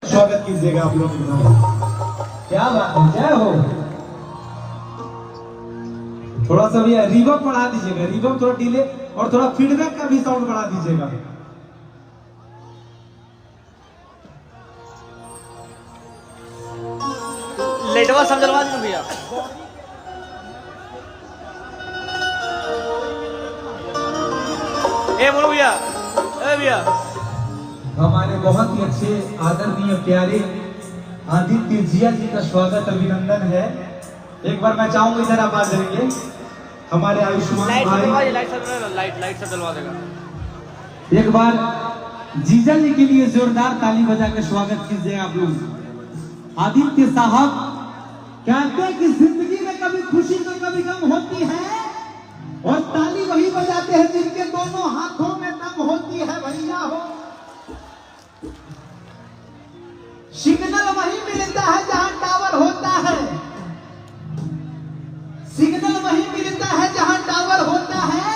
स्वागत कीजिएगा आप लोग। क्या बात है, जय हो। थोड़ा सा भैया रिवर्ब बढ़ा दीजिएगा, रिवर्ब थोड़ा डिले और थोड़ा फीडबैक का भी साउंड बढ़ा दीजिएगा। लेटवा समझलवा दीजिए भैया। ए बोलो भैया, ए भैया। हमारे बहुत ही अच्छे आदरणीय प्यारे आदित्य जिया जी का स्वागत अभिनंदन है। एक बार मैं चाहूंगा इधर आप आ जाएंगे हमारे आयुष्मान भाई। लाइट सब जलवा देगा। एक बार जीजा जी के लिए जोरदार ताली बजा के स्वागत कीजिए आप लोग। आदित्य साहब कहते हैं कि जिंदगी में कभी खुशी तो कभी गम होती है, और ताली वही बजाते हैं जिनके दोनों हाथों में दम होती है। भैया हो, सिग्नल वही मिलता है जहां टावर होता है, सिग्नल वही मिलता है जहां टावर होता है,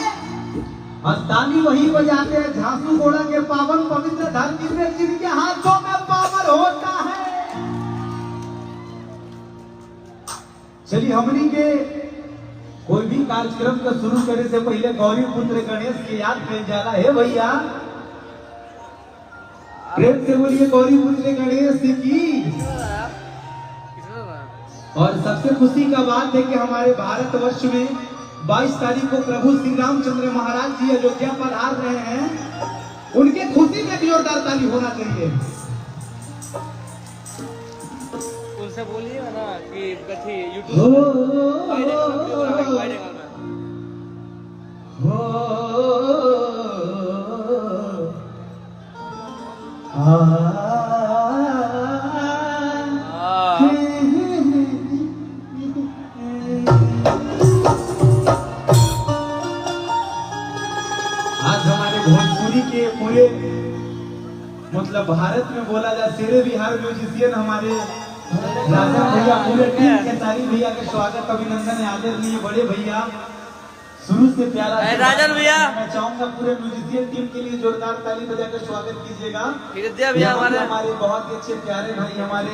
और ताली वही बजाते हैं झांसू घोड़ा के पावन पवित्र धरती में जिनके हाथों में पावर होता है। चलिए, हमनी के कोई भी कार्यक्रम का शुरू करने से पहले गौरी पुत्र गणेश के याद कर जाला है। भैया प्रेम से बोलिए गौरी पुत्र गणेश की। और सबसे खुशी का बात है कि हमारे भारतवर्ष में 22 तारीख को प्रभु श्री रामचंद्र महाराज जी अयोध्या पर आ रहे हैं। उनके खुशी में जोरदार ताली होना चाहिए। उनसे बोलिए ना कि कथी यूट्यूब वाइड एंगल में आज हमारे भोजपुरी के पूरे मतलब भारत में बोला जाए शेरे बिहार म्यूजिशियन हमारे राजा भैया, पूरे टीम के सारी भैया के स्वागत अभिनंदन है। आदरणीय बड़े भैया शुरू से प्यारा राजन भैया, मैं चाहूंगा पूरे म्यूजिशियन टीम के लिए जोरदार ताली बजा कर स्वागत कीजिएगा। भैया हमारे बहुत ही अच्छे प्यारे भाई हमारे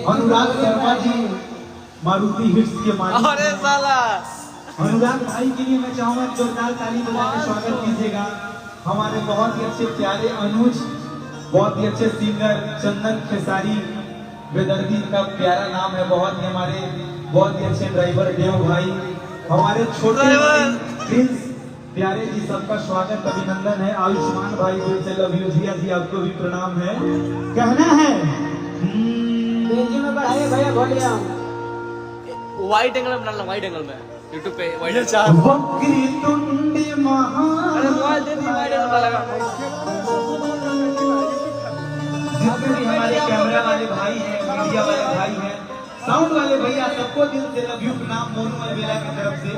अनुराग शर्मा जी मारुति हिट्स के मालिक। अरे साला अनुराग भाई के लिए मैं चाहूंगा जोरदार ताली बजा कर स्वागत कीजिएगा। हमारे बहुत ही अच्छे प्यारे अनुज, बहुत ही अच्छे सिंगर चंदन खेसारी बेदर्दी का प्यारा नाम है बहुत ही। हमारे बहुत ही अच्छे ड्राइवर देव भाई, हमारे छोटे प्रिंस प्यारे जी, सबका स्वागत अभिनंदन है। आयुष्मान भाई से लव यू जिया जी, आपको भी प्रणाम है। कहना है में बढ़ाइए भैया, बोलिए वाइड एंगल में डालना, वाइड एंगल में यूट्यूब पे वाइड एंगल। वक्री तुंडी महा, अरे मोबाइल दे दी, वाइड एंगल डालेगा। जितने भी हमारे कैमरा वाले भाई हैं, मीडिया वाले भाई हैं, साउंड वाले भैया, सबको दिल से लव यू प्रणाम मोनू अलवेला की तरफ से।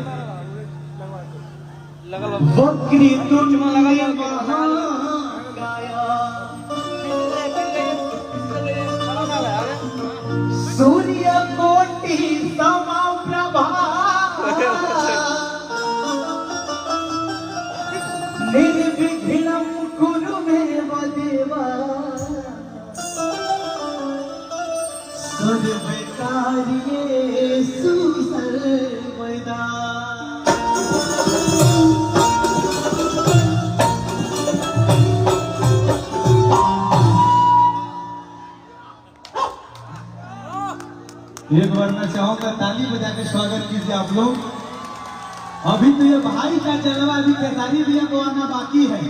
वक्री तुंडी सूर्य कोटि समप्रभा निर्विघ्नं कुरु मे देवा सर्वकार्येषु सर्वदा। एक बार मैं चाहूंगा ताली बजा के स्वागत कीजिए आप लोग। अभी तो ये भाई का जलवा, अभी खेसारी भैया को आना बाकी है।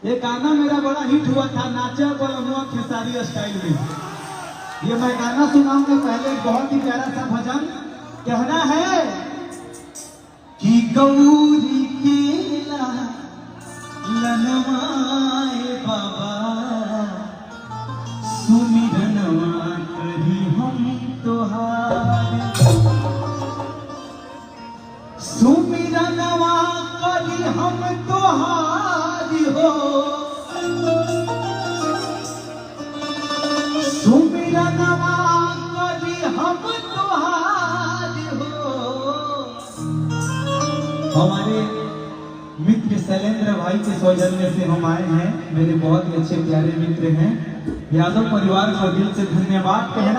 ये गाना मेरा बड़ा हिट हुआ था, नाचा बोलमुआ खेसारी स्टाइल में। ये मैं गाना सुनाऊंगा पहले, बहुत ही प्यारा सा भजन। कहना है कि गौरी के लनवाए बाबा सुमिरनवा करी हम तोहार, सुमिरनवा करी हम तोहार हो, सुमिरनवा करी हम तोहार हो। हमारे मित्र शैलेंद्र भाई के सौजन्य से हम आए हैं। मेरे बहुत ही अच्छे प्यारे मित्र हैं। यादव परिवार को दिल से धन्यवाद कहना।